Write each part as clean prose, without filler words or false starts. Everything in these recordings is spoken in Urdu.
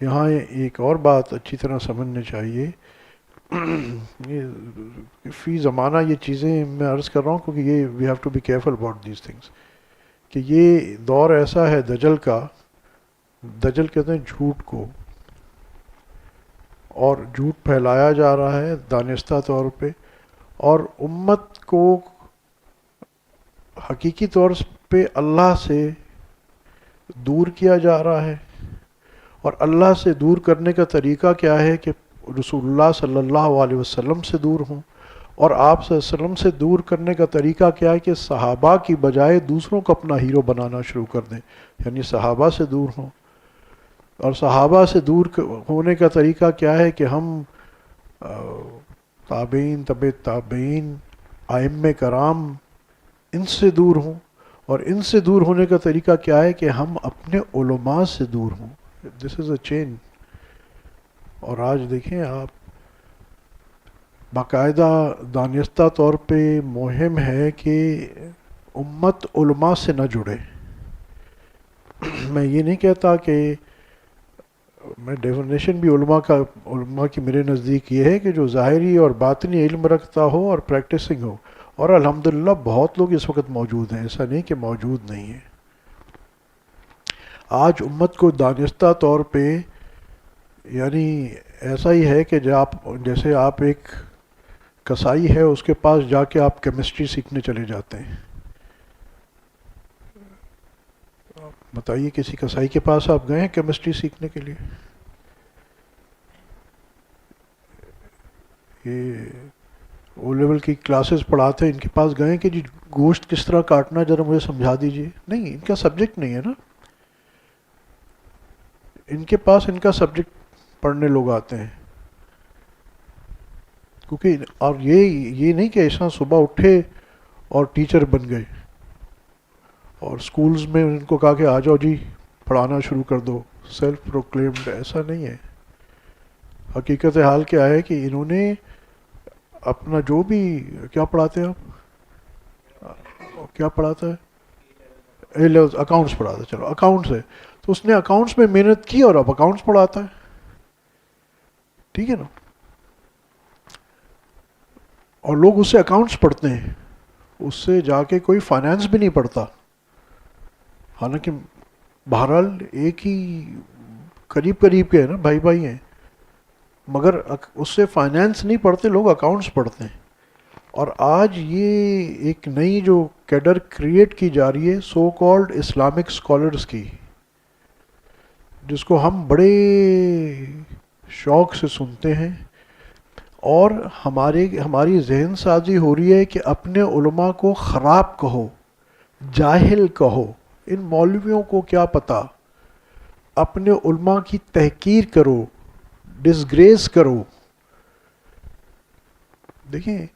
یہاں ایک اور بات اچھی طرح سمجھنی چاہیے. یہ فی زمانہ یہ چیزیں میں عرض کر رہا ہوں کیونکہ یہ we have to be careful about these things کہ یہ دور ایسا ہے دجل کا. دجل کہتے ہیں جھوٹ کو، اور جھوٹ پھیلایا جا رہا ہے دانستہ طور پہ، اور امت کو حقیقی طور پہ اللہ سے دور کیا جا رہا ہے. اور اللہ سے دور کرنے کا طریقہ کیا ہے کہ رسول اللہ صلی اللہ علیہ وسلم سے دور ہوں. اور آپ صلی اللہ علیہ وسلم سے دور کرنے کا طریقہ کیا ہے کہ صحابہ کی بجائے دوسروں کو اپنا ہیرو بنانا شروع کر دیں، یعنی صحابہ سے دور ہوں. اور صحابہ سے دور ہونے کا طریقہ کیا ہے کہ ہم تابعین، طب تابعین، ائمہ کرام، ان سے دور ہوں. اور ان سے دور ہونے کا طریقہ کیا ہے کہ ہم اپنے علماء سے دور ہوں. دس از اے چین. اور آج دیکھیں آپ، باقاعدہ دانستہ طور پہ مہم ہے کہ امت علماء سے نہ جڑے. میں یہ نہیں کہتا کہ میں ڈیفینیشن بھی علماء کی میرے نزدیک یہ ہے کہ جو ظاہری اور باطنی علم رکھتا ہو اور پریکٹسنگ ہو. اور الحمدللہ بہت لوگ اس وقت موجود ہیں، ایسا نہیں کہ موجود نہیں ہیں. آج امت کو دانستہ طور پہ یعنی ایسا ہی ہے کہ جیسے آپ ایک کسائی ہے، اس کے پاس جا کے آپ کیمسٹری سیکھنے چلے جاتے ہیں. بتائیے کسی کسائی کے پاس آپ گئے ہیں کیمسٹری سیکھنے کے لیے؟ یہ او لیول کی کلاسز پڑھاتے ہیں، ان کے پاس گئے کہ جی گوشت کس طرح کاٹنا ذرا مجھے سمجھا دیجئے؟ نہیں، ان کا سبجیکٹ نہیں ہے نا. ان کے پاس ان کا سبجیکٹ پڑھنے لوگ آتے ہیں. کیونکہ اور یہ نہیں کہ ایسا صبح اٹھے اور ٹیچر بن گئے اور سکولز میں ان کو کہا کہ آ جاؤ جی پڑھانا شروع کر دو، سیلف پروکلیمڈ. ایسا نہیں ہے. حقیقت حال کیا ہے کہ انہوں نے اپنا جو بھی کیا پڑھاتے ہیں آپ، کیا پڑھاتا ہے؟ اے لیول اکاؤنٹس پڑھاتا ہے. چلو اکاؤنٹس ہے تو اس نے اکاؤنٹس میں محنت کی اور اب اکاؤنٹس پڑھاتا ہے. ٹھیک ہے نا. اور لوگ اس سے اکاؤنٹس پڑھتے ہیں، اس سے جا کے کوئی فائنانس بھی نہیں پڑھتا. حالانکہ بہرحال ایک ہی قریب کے ہیں نا، بھائی بھائی ہیں، مگر اس سے فائنانس نہیں پڑھتے، لوگ اکاؤنٹس پڑھتے ہیں. اور آج یہ ایک نئی جو کیڈر کریٹ کی جا رہی ہے سو کالڈ اسلامک اسکالرس کی، جس کو ہم بڑے شوق سے سنتے ہیں. اور ہماری ذہن سازی ہو رہی ہے کہ اپنے علماء کو خراب کہو، جاہل کہو. ان مولویوں کو کیا پتہ. اپنے علماء کی تحقیر کرو، ڈسگریس کرو. دیکھیں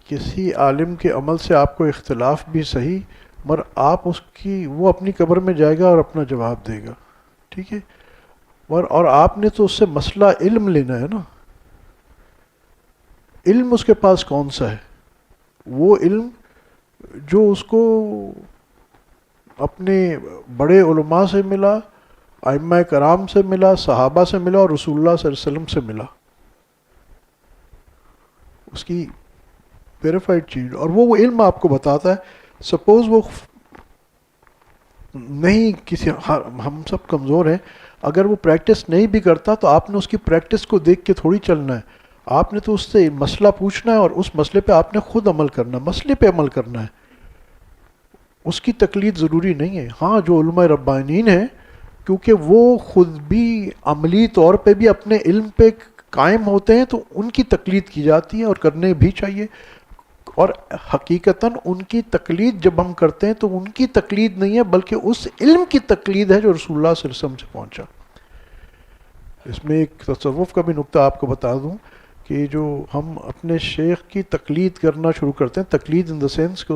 کسی عالم کے عمل سے آپ کو اختلاف بھی صحیح، مگر آپ وہ اپنی قبر میں جائے گا اور اپنا جواب دے گا. ٹھیک ہے. اور آپ نے تو اس سے مسئلہ علم لینا ہے نا. علم اس کے پاس کون سا ہے؟ وہ علم جو اس کو اپنے بڑے علماء سے ملا، ائمہ کرام سے ملا، صحابہ سے ملا، اور رسول اللہ صلی اللہ علیہ وسلم سے ملا. اس کی ویریفائڈ چیز. اور وہ علم آپ کو بتاتا ہے. سپوز وہ نہیں کسی، ہم سب کمزور ہیں، اگر وہ پریکٹس نہیں بھی کرتا تو آپ نے اس کی پریکٹس کو دیکھ کے تھوڑی چلنا ہے. آپ نے تو اس سے مسئلہ پوچھنا ہے اور اس مسئلے پہ آپ نے خود عمل کرنا ہے، مسئلے پہ عمل کرنا ہے. اس کی تقلید ضروری نہیں ہے. ہاں جو علماء ربانیین ہیں، کیونکہ وہ خود بھی عملی طور پہ بھی اپنے علم پہ قائم ہوتے ہیں، تو ان کی تقلید کی جاتی ہے اور کرنے بھی چاہیے. اور حقیقتاً ان کی تقلید جب ہم کرتے ہیں تو ان کی تقلید نہیں ہے بلکہ اس علم کی تقلید ہے جو رسول اللہ صلی اللہ علیہ وسلم سے پہنچا. اس میں ایک تصوف کا بھی نقطہ آپ کو بتا دوں کہ جو ہم اپنے شیخ کی تقلید کرنا شروع کرتے ہیں، تقلید ان دا سینس کہ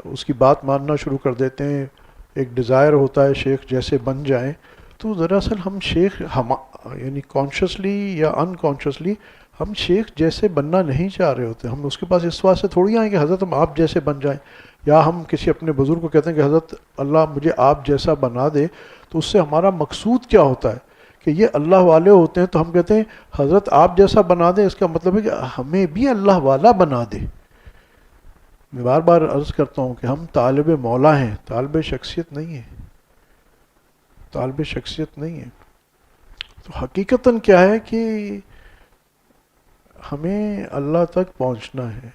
اس کی بات ماننا شروع کر دیتے ہیں، ایک ڈیزائر ہوتا ہے شیخ جیسے بن جائیں، تو دراصل ہم شیخ یعنی کانشیسلی یا انکانشیسلی ہم شیخ جیسے بننا نہیں چاہ رہے ہوتے. ہم اس کے پاس اس واسطے تھوڑی آئیں کہ حضرت ہم آپ جیسے بن جائیں، یا ہم کسی اپنے بزرگ کو کہتے ہیں کہ حضرت اللہ مجھے آپ جیسا بنا دے. تو اس سے ہمارا مقصود کیا ہوتا ہے کہ یہ اللہ والے ہوتے ہیں، تو ہم کہتے ہیں حضرت آپ جیسا بنا دیں، اس کا مطلب ہے کہ ہمیں بھی اللہ والا بنا دے. میں بار بار عرض کرتا ہوں کہ ہم طالب مولا ہیں، طالب شخصیت نہیں ہے، طالب شخصیت نہیں ہے. تو حقیقتاً کیا ہے کہ ہمیں اللہ تک پہنچنا ہے.